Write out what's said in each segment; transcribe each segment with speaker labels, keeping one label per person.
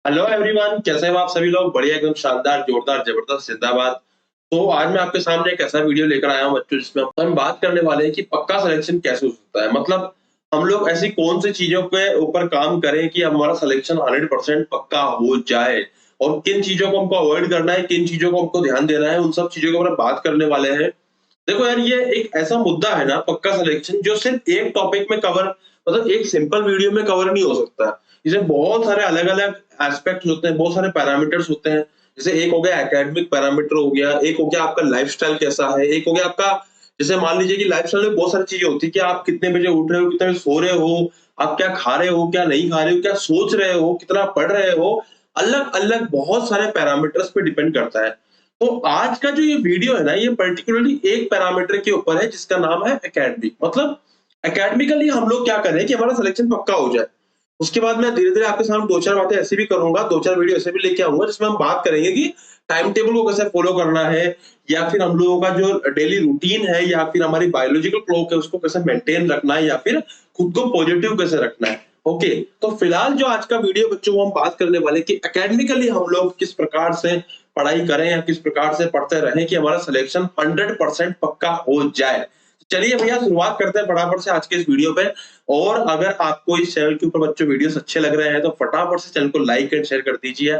Speaker 1: Hello everyone, कैसे हो आप सभी लोग? बढ़िया, एकदम शानदार, जोरदार, जबरदस्त, जिंदाबाद। तो आज मैं आपके सामने एक ऐसा वीडियो लेकर आया हूँ बच्चों, जिसमें हम बात करने वाले हैं कि पक्का सिलेक्शन कैसे हो सकता है। मतलब हम लोग ऐसी कौन सी चीजों के ऊपर काम करें कि हमारा सिलेक्शन 100% पक्का हो जाए, और किन चीजों को हमको अवॉइड करना है, किन चीजों को हमको ध्यान देना है, उन सब चीजों के ऊपर बात करने वाले हैं। देखो यार, ये एक ऐसा मुद्दा है ना, पक्का सिलेक्शन, जो सिर्फ एक टॉपिक में कवर, मतलब एक सिंपल वीडियो में कवर नहीं हो सकता। इसमें बहुत सारे अलग अलग एस्पेक्ट होते हैं, बहुत सारे पैरामीटर्स होते हैं। जैसे एक हो गया एकेडमिक पैरामीटर, हो गया एक, हो गया आपका लाइफस्टाइल कैसा है, एक हो गया आपका, जैसे मान लीजिए कि लाइफस्टाइल में बहुत सारी चीजें होती है कि आप कितने बजे उठ रहे हो, कितने बजे सो रहे हो, आप क्या खा रहे हो, क्या नहीं खा रहे हो, क्या सोच रहे हो, कितना पढ़ रहे हो। अलग अलग बहुत सारे पैरामीटर्स पे डिपेंड करता है। तो आज का जो ये वीडियो है ना, ये पर्टिकुलरली एक पैरामीटर के ऊपर है, जिसका नाम है एकेडमिक। मतलब एकेडमिकली हम लोग क्या कर रहे हैं कि हमारा सिलेक्शन पक्का हो जाए। उसके बाद मैं धीरे धीरे आपके सामने दो चार बातें ऐसी भी करूंगा, दो चार वीडियो ऐसे भी लेके आऊंगा, जिसमें हम बात करेंगे कि टाइम टेबल को कैसे फॉलो करना है, या फिर हम लोगों का जो डेली रूटीन है, या फिर हमारी बायोलॉजिकल क्लॉक है, उसको कैसे मेंटेन रखना है, या फिर खुद को पॉजिटिव कैसे रखना है। ओके, तो फिलहाल जो आज का वीडियो बच्चों, वो हम बात करने वाले कि एकेडमिकली हम लोग किस प्रकार से पढ़ाई करें, या किस प्रकार से पढ़ते रहें कि हमारा सिलेक्शन 100% पक्का हो जाए। चलिए भैया, शुरुआत करते हैं फटाफट से आज के इस वीडियो पे। और अगर आपको इस चैनल के ऊपर बच्चों वीडियोस अच्छे लग रहे हैं, तो फटाफट से चैनल को लाइक एंड शेयर कर दीजिए।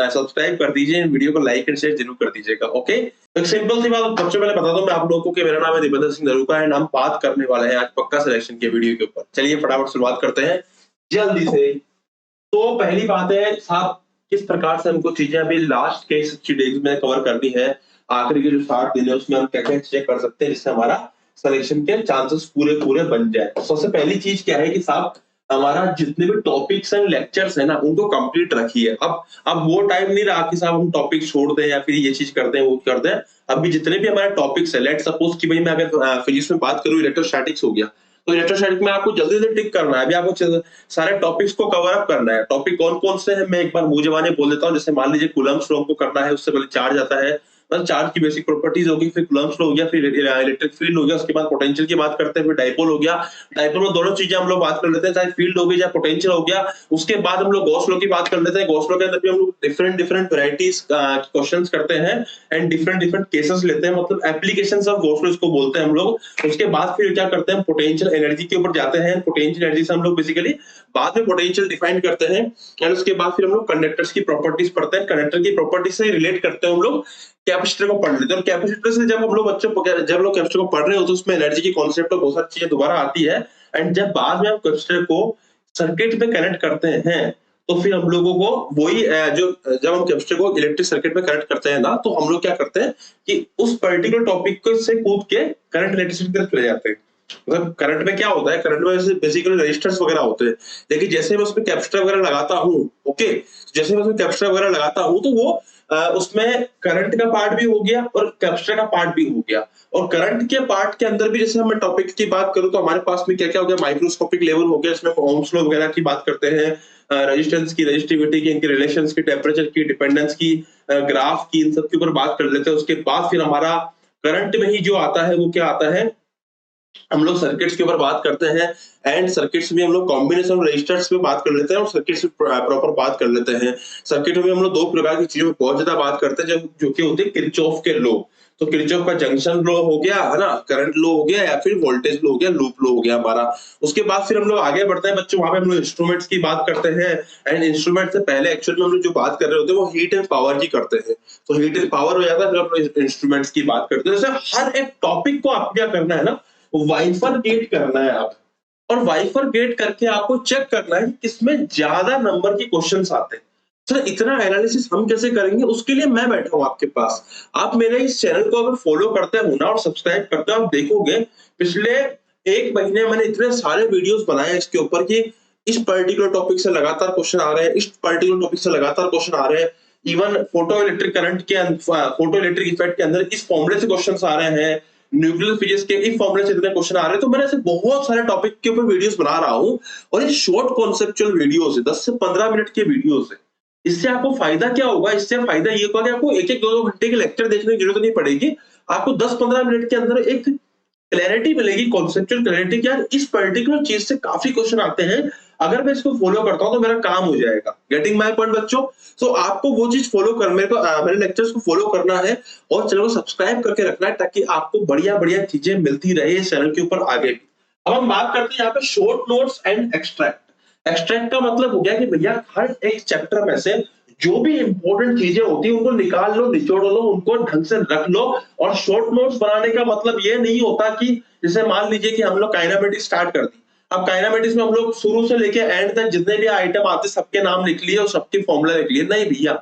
Speaker 1: सब्सक्राइब कर दीजिए, वीडियो को लाइक एंड शेयर जरूर कर दीजिएगा। ओके, तो एक सिंपल सी बात बच्चों पहले बता दूं मैं आप लोगों को कि मेरा नाम है दीपेंद्र सिंह नरूका, एंड हम बात करने वाले हैं आज पक्का सिलेक्शन के वीडियो के ऊपर। चलिए फटाफट शुरुआत करते हैं जल्दी से। तो पहली बात है साहब, किस प्रकार से हमको चीजें अभी लास्ट के 60 डेज में कवर करनी है। आखिरी के जो 60 दिन है, उसमें हम क्या क्या चेक कर सकते हैं, जिससे हमारा सिलेक्शन के चांसेस पूरे पूरे बन जाए। तो सबसे पहली चीज क्या है कि साहब, हमारा जितने भी टॉपिक्स एंड लेक्चर्स है ना, उनको कंप्लीट रखिए। अब वो टाइम नहीं रहा कि साहब हम टॉपिक छोड़ दें, या फिर ये चीज कर दें, वो कर दें। अभी जितने भी हमारे टॉपिक्स है, लेट सपोज कि भाई मैं अगर फिजिक्स में बात करूं, इलेक्ट्रोस्टैटिक्स हो गया, तो इलेक्ट्रोस्टैटिक में आपको जल्दी से टिक करना है। अभी आपको सारे टॉपिक्स को कवर अप करना है। टॉपिक कौन कौन से हैं, मैं एक बार मुंह जबानी बोल देता हूँ। जैसे मान लीजिए कूलम्ब्स लॉ को करना है, उससे पहले चार्ज आता है, मतलब चार्ज की बेसिक प्रॉपर्टीज होगी, फिर कूलम्ब्स लॉ हो गया, फिर इलेक्ट्रिक फील्ड हो गया, उसके बाद पोटेंशियल की बात करते हैं, फिर डाइपोल हो गया। डाइपोल में दोनों चीजें हम लोग बात कर लेते हैं, चाहे फील्ड हो गई, चाहे पोटेंशियल हो गया। उसके बाद हम लोग गॉस लॉ की बात कर लेते हैं। गॉस लॉ के अंदर भी हम लोग डिफरेंट डिफरेंट वैरायटीज क्वेश्चंस करते हैं, एंड डिफरेंट डिफरेंट केसेस लेते हैं, मतलब एप्लीकेशंस ऑफ गॉस लॉ इसको बोलते हैं हम लोग। उसके बाद फिर क्या करते हैं, पोटेंशियल एनर्जी के ऊपर जाते हैं। पोटेंशियल एनर्जी से हम लोग बेसिकली बाद में पोटेंशियल डिफाइन करते हैं, एंड उसके बाद फिर हम लोग कंडक्टर्स की प्रॉपर्टीज पढ़ते हैं। कंडक्टर की प्रॉपर्टीज से रिलेट करते हैं हम लोग कैपेसिटर को पढ़ लेते हैं। और कैपेसिटर से जब हम लोग जब लोग कैपेसिटर को पढ़ रहे होते हैं, उसमें एनर्जी की कॉन्सेप्ट और बहुत सारी चीजें दोबारा आती है। एंड जब बाद में हम कैपेसिटर को सर्किट में कनेक्ट करते हैं, तो फिर हम लोगों को वही जो जब हम कैपेसिटर को इलेक्ट्रिक सर्किट में कनेक्ट करते हैं ना, तो हम लोग क्या करते हैं कि उस पर्टिकुलर टॉपिक को से कूद के करंट इलेक्ट्रिसिटी की तरफ चले जाते हैं। मतलब करंट में क्या होता है, करंट में बेसिकली रेजिस्टर्स वगैरह होते हैं। लेकिन जैसे मैं उसमें कैपेसिटर वगैरह लगाता हूँ, ओके, जैसे मैं उसमें कैपेसिटर वगैरह लगाता हूँ, तो वो उसमें करंट का पार्ट भी हो गया और कैपेसिटर का पार्ट भी हो गया। और करंट के पार्ट के अंदर भी, जैसे हम टॉपिक की बात करूं, तो हमारे पास में क्या क्या हो गया, माइक्रोस्कोपिक लेवल हो गया, इसमें ओम्स लॉ वगैरह की बात करते हैं, रेजिस्टेंस की, रेजिस्टिविटी की, इनके रिलेशंस की, टेम्परेचर की, डिपेंडेंस की, ग्राफ की, इन सब के ऊपर बात कर लेते हैं। उसके बाद फिर हमारा करंट में ही जो आता है, वो क्या आता है, हम लोग सर्किट्स के ऊपर बात करते हैं। एंड सर्किट्स में हम लोग कॉम्बिनेशन ऑफ रेजिस्टर्स पे बात कर लेते हैं, और सर्किट्स प्रॉपर बात कर लेते हैं। सर्किट में हम लोग दो प्रकार की चीजों में बहुत ज्यादा बात करते हैं, जो कि होते हैं किरचॉफ के लॉ। तो किरचॉफ का जंक्शन लॉ हो गया है ना, करंट लॉ हो गया, या फिर वोल्टेज लॉ हो गया, लूप लॉ हो गया हमारा। उसके बाद फिर हम लोग आगे बढ़ते हैं बच्चों, वहां पे हम लोग इंस्ट्रूमेंट्स की बात करते हैं। एंड इंस्ट्रूमेंट से पहले एक्चुअली में हम लोग जो बात कर रहे होते हैं, वो हीट एंड पावर की करते हैं। तो हीट एंड पावर हो जाता है, फिर हम लोग इंस्ट्रूमेंट्स की बात करते हैं। जैसे हर एक टॉपिक को आप क्या करना है ना, वाइफर गेट करना है आप। और वाइफर गेट करके आपको चेक करना है कि किसमें ज्यादा नंबर की क्वेश्चंस आते हैं। सर, इतना एनालिसिस हम कैसे करेंगे, उसके लिए मैं बैठा हूं आपके पास। आप मेरे इस चैनल को अगर फॉलो करते हो ना और सब्सक्राइब करते हो, आप देखोगे पिछले एक महीने मैंने इतने सारे वीडियोस बनाए इसके ऊपर कि इस पर्टिकुलर टॉपिक से लगातार क्वेश्चन आ रहे हैं, इस पर्टिकुलर टॉपिक से लगातार क्वेश्चन आ रहे हैं। इवन फोटो इलेक्ट्रिक करंट के, फोटो इलेक्ट्रिक इफेक्ट के अंदर इस फॉर्मूले से क्वेश्चन आ रहे हैं। न्यूक्लियर फिजिक्स के इस फॉर्मूले से इतने क्वेश्चन आ रहे हैं। तो मैंने ऐसे बहुत सारे टॉपिक के ऊपर वीडियोस बना रहा हूँ, और ये शॉर्ट कॉन्सेप्चुअल वीडियोस है, 10 से 15 मिनट के वीडियोस है। इससे आपको फायदा क्या होगा, इससे फायदा ये होगा कि आपको एक एक दो दो घंटे के लेक्चर देखने की जरूरत नहीं पड़ेगी। आपको 10-15 मिनट के अंदर एक क्लैरिटी मिलेगी, कॉन्सेप्चुअल क्लैरिटी, कि यार इस पर्टिकुलर चीज से काफी क्वेश्चन आते हैं। अगर मैं इसको फॉलो करता हूँ तो मेरा काम हो जाएगा। गेटिंग माय पॉइंट बच्चों? सो आपको वो चीज फॉलो कर मेरे को मेरे लेक्चर्स को फॉलो करना है और चैनल को सब्सक्राइब करके रखना है ताकि आपको बढ़िया बढ़िया चीजें मिलती रहे इस चैनल के ऊपर आगे भी। अब हम बात करते हैं यहाँ पे short notes and extract. Extract का मतलब हो गया कि भैया हर एक चैप्टर में से जो भी इंपॉर्टेंट चीजें होती है उनको निकाल लो, निचोड़ लो, उनको ढंग से रख लो। और शॉर्ट नोट्स बनाने का मतलब ये नहीं होता कि जैसे मान लीजिए कि हम लोग काइनेमेटिक्स स्टार्ट कर दी, अब काइनेमेटिक्स में हम लोग शुरू से लेके एंड तक जितने भी आइटम आते सबके नाम लिख लिए और सबके फॉर्मूला लिख लिए, नहीं भैया।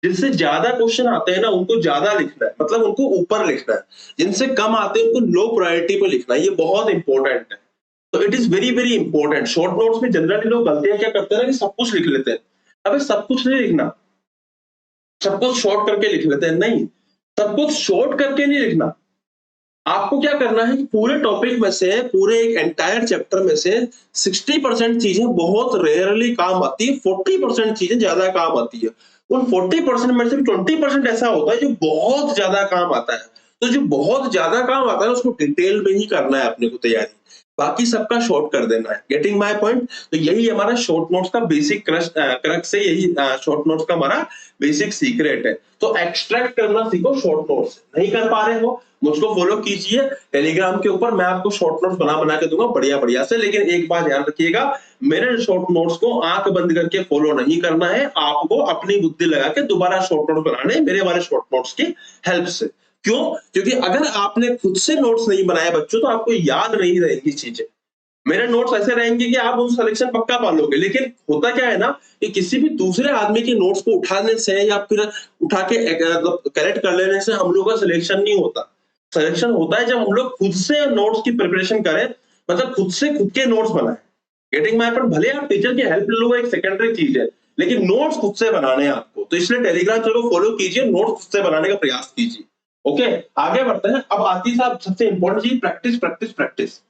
Speaker 1: जिनसे ज्यादा क्वेश्चन आते हैं ना उनको ज्यादा लिखना है, मतलब उनको ऊपर लिखना है। जिनसे कम आते हैं उनको लो प्रायोरिटी पे लिखना है, ये बहुत इंपॉर्टेंट है। तो it is very very important. Short notes में जनरली लोग गलतियां क्या करते हैं ना कि सब कुछ लिख लेते हैं। अबे सब कुछ नहीं लिखना, सब कुछ शॉर्ट करके लिख लेते हैं, नहीं, सब कुछ शॉर्ट करके नहीं लिखना। आपको क्या करना है कि पूरे टॉपिक में से, पूरे एक एंटायर चैप्टर में से 60% चीजें बहुत रेयरली काम आती है, 40% चीजें ज्यादा काम आती है। उन 40% में से 20% ऐसा होता है जो बहुत ज्यादा काम आता है। तो जो बहुत ज्यादा काम आता है उसको डिटेल में ही करना है अपने को तैयारी, बाकी सबका शॉर्ट कर देना है। Getting my point? तो यही हमारा शॉर्ट नोट्स का बेसिक क्रक्स है, यही शॉर्ट नोट्स का हमारा बेसिक सीक्रेट है। तो एक्सट्रैक्ट करना सीखो शॉर्ट नोट्स। नहीं कर पा रहे हो, मुझको फॉलो कीजिए टेलीग्राम के ऊपर, मैं आपको शॉर्ट नोट्स बना बना के दूंगा बढ़िया बढ़िया से। लेकिन एक बात ध्यान रखिएगा, मेरे शॉर्ट नोट्स को आंख बंद करके फॉलो नहीं करना है, आपको अपनी बुद्धि लगा के दोबारा शॉर्ट नोट्स बनाने हैं मेरे वाले शॉर्ट नोट्स की हेल्प से। क्यों? क्योंकि अगर आपने खुद से नोट्स नहीं बनाए बच्चों तो आपको याद नहीं रहेंगी चीजें। मेरे नोट्स ऐसे रहेंगे कि आप उस सिलेक्शन पक्का पालोगे, लेकिन होता क्या है ना कि किसी भी दूसरे आदमी के नोट्स को उठाने से या फिर उठा के करेक्ट कर लेने से हम लोग का सिलेक्शन नहीं होता। सिलेक्शन होता है जब हम लोग खुद से नोट्स की प्रिपरेशन करें, मतलब खुद से खुद के नोट्स बनाए। Getting my point? भले आप टीचर की हेल्प ले लो, एक सेकेंडरी चीज है, लेकिन नोट्स खुद से बनाने हैं आपको। तो इसलिए टेलीग्राम चलो फॉलो कीजिए, नोट्स खुद से बनाने का प्रयास कीजिए। ओके, आगे बढ़ते हैं। अब आती है साहब सबसे इंपॉर्टेंट चीज, प्रैक्टिस प्रैक्टिस प्रैक्टिस।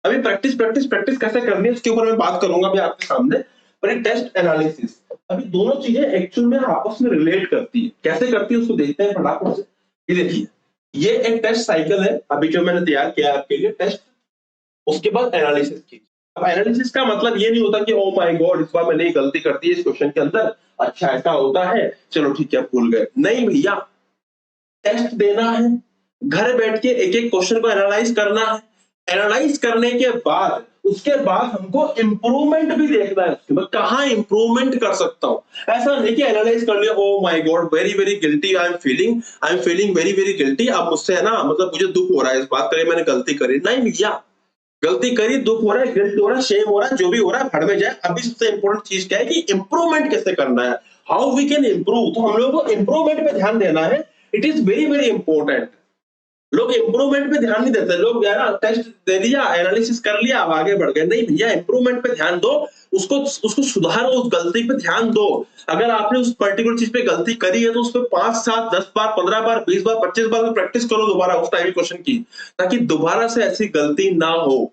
Speaker 1: अभी प्रैक्टिस प्रैक्टिस प्रैक्टिस कैसे करनी है इसके ऊपर मैं बात करूंगा अभी आपके सामने। पर एक टेस्ट एनालिसिस, अभी दोनों चीजें एक्चुअल में आपस में रिलेट करती है। कैसे करती है उसको देखते हैं फटाफट से। ये देखिए, ये एक टेस्ट साइकिल है अभी जो मैंने तैयार किया है आपके लिए। टेस्ट, उसके बाद एनालिसिस की। अब एनालिसिस का मतलब ये नहीं होता कि ओ माय गॉड इस बार मैंने ये गलती कर दी इस क्वेश्चन के अंदर, अच्छा ऐसा होता है, चलो ठीक है भूल गए। नहीं भैया, टेस्ट देना है, घर बैठ के एक एक क्वेश्चन को एनालाइज करना है। एनालाइज करने के बाद उसके बाद हमको इंप्रूवमेंट भी देखना है, उसके बाद कहां इंप्रूवमेंट कर सकता हूं। ऐसा नहीं कि एनालाइज कर लिया, oh my God very very guilty, I am feeling very very guilty, अब मुझसे है ना मतलब मुझे दुख हो रहा है इस बात का, मैंने गलती करी। नहीं भैया, गलती करी, दुख हो रहा है, गिल्ट हो रहा है, शेम हो रहा है, जो भी हो रहा है भड़ में जाए। अभी सबसे इंपॉर्टेंट चीज क्या है कि इंप्रूवमेंट कैसे करना है, हाउ वी कैन इंप्रूव। तो हम लोगों को इंप्रूवमेंट पे ध्यान देना है। It is very very important. लोग इंप्रूवमेंट पे ध्यान नहीं देते, लोग यार टेस्ट दे दिया, एनालिसिस कर लिया, अब आगे बढ़ गए। नहीं भैया, इंप्रूवमेंट पे ध्यान दो, उसको उसको सुधारो, उस गलती पे ध्यान दो। अगर आपने उस पर्टिकुलर चीज पे गलती करी है तो उस पर 5 7 10 बार 15 बार 20 बार 25 बार प्रैक्टिस करो दोबारा उस टाइप क्वेश्चन की, ताकि दोबारा से ऐसी गलती ना हो,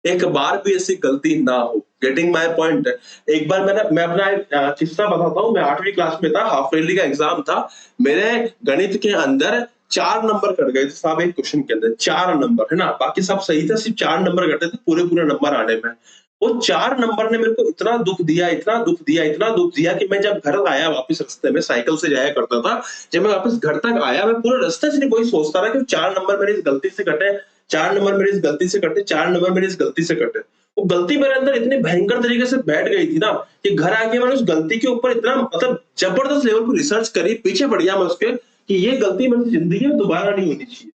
Speaker 1: एक बार भी ऐसी गलती ना हो। Getting my point? एक बार मैं अपना एक किस्सा बताता हूँ। मैं 8वीं क्लास में था, हाफ ईयरली का एग्जाम था। मेरे गणित के अंदर 4 नंबर कट गए थे साहब, एक क्वेश्चन के अंदर 4 नंबर, है ना, बाकी सब सही था, सिर्फ 4 नंबर कटे थे पूरे पूरे नंबर आने में। वो 4 नंबर ने मेरे को इतना दुख दिया, इतना दुख दिया, इतना दुख दिया कि मैं जब घर आया वापस, रास्ते में साइकिल से जाया करता था, जब मैं वापस घर तक आया मैं पूरे रास्ते से वही सोचता रहा कि 4 नंबर मेरी इस गलती से कटे, 4 नंबर मेरी इस गलती से कटे, 4 नंबर मेरी इस गलती से कटे। वो गलती मेरे अंदर इतनी भयंकर तरीके से बैठ गई थी ना कि घर आके मैंने उस गलती के ऊपर इतना मतलब जबरदस्त लेवल पर रिसर्च करी, पीछे पड़ गया मैं उसके कि ये गलती मेरी जिंदगी में दोबारा नहीं होनी चाहिए,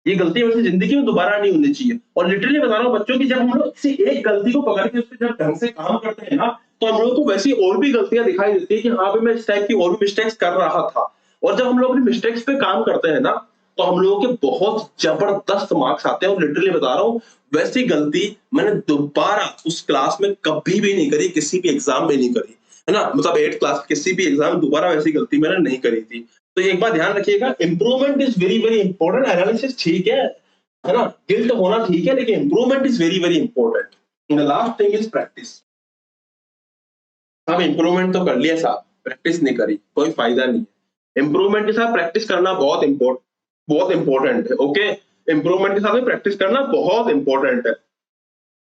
Speaker 1: ये गलती मेरे से जिंदगी में दोबारा नहीं होनी चाहिए। और लिटरली बता रहा हूँ बच्चों की, जब हम लोग किसी एक गलती को पकड़ के उस पर जब ढंग से काम करते हैं ना, तो हम लोगों को वैसी और भी गलतियां दिखाई देती है कि हाँ भाई मैं इस टाइप की और भी मिस्टेक्स कर रहा था। और जब हम लोग अपनी मिस्टेक्स पे काम करते हैं ना, तो हम लोगों के बहुत जबरदस्त मार्क्स आते हैं। और लिटरली बता रहा हूँ, वैसी गलती मैंने दोबारा उस क्लास में कभी भी नहीं करी, किसी भी एग्जाम में नहीं करी, है ना, मतलब 8th क्लास किसी भी एग्जाम में दोबारा वैसी गलती मैंने नहीं करी थी। तो एक बात ध्यान रखिएगा, improvement is very very important. Analysis ठीक है ना, गिल्ट होना ठीक है, लेकिन improvement is very very important. The last thing is practice. अब इंप्रूवमेंट तो कर लिया साहब, प्रैक्टिस नहीं करी, कोई फायदा नहीं है। इंप्रूवमेंट के साथ प्रैक्टिस करना बहुत इंपॉर्टेंट है। ओके, इंप्रूवमेंट के साथ में प्रैक्टिस करना बहुत इंपॉर्टेंट है।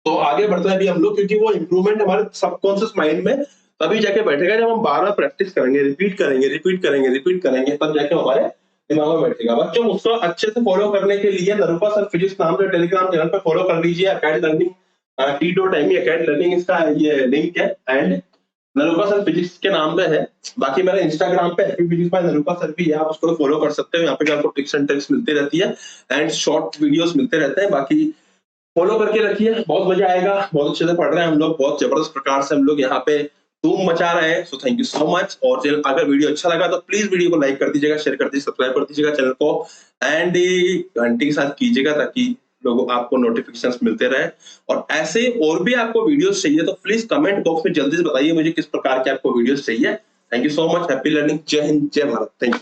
Speaker 1: तो आगे बढ़ते हैं अभी हम लोग, क्योंकि वो इम्प्रूवमेंट हमारे सबकॉन्शियस माइंड में तभी जाके बैठेगा जब हम बार बार प्रैक्टिस करेंगे, रिपीट करेंगे, तब जाके हमारे दिमाग में बैठेगा। बच्चों उसको अच्छे से फॉलो करने के लिए नरूपा सर फिजिक्स नाम से टेलीग्राम चैनल पर फॉलो कर लीजिए। Academy learning t.me academy learning इसका ये लिंक है, एंड नरूपा सर फिजिक्स के नाम पे है। बाकी मेरा इंस्टाग्राम पे हैप्पी फिजिक्स बाय नरूपा सर भी है, आप उसको फॉलो कर सकते हो। यहाँ पे आपको टिप्स एंड ट्रिक्स मिलती रहती है एंड शॉर्ट वीडियोस मिलते रहते हैं। बाकी फॉलो करके रखिए, बहुत मजा आएगा। बहुत अच्छे से पढ़ रहे हैं हम लोग, बहुत जबरदस्त प्रकार से हम लोग यहाँ पे धूम मचा रहे हैं। So thank you so much. और अगर वीडियो अच्छा लगा तो प्लीज वीडियो को लाइक कर दीजिएगा, शेयर कर दीजिए, सब्सक्राइब कर दीजिएगा चैनल को, एंड घंटी के साथ कीजिएगा ताकि लोगों आपको नोटिफिकेशंस मिलते रहे। और ऐसे और भी आपको वीडियोस चाहिए तो प्लीज कमेंट बॉक्स में जल्दी से बताइए मुझे किस प्रकार के आपको वीडियोस चाहिए। Thank you so much. Happy learning. जय हिंद, जय भारत। Thank you.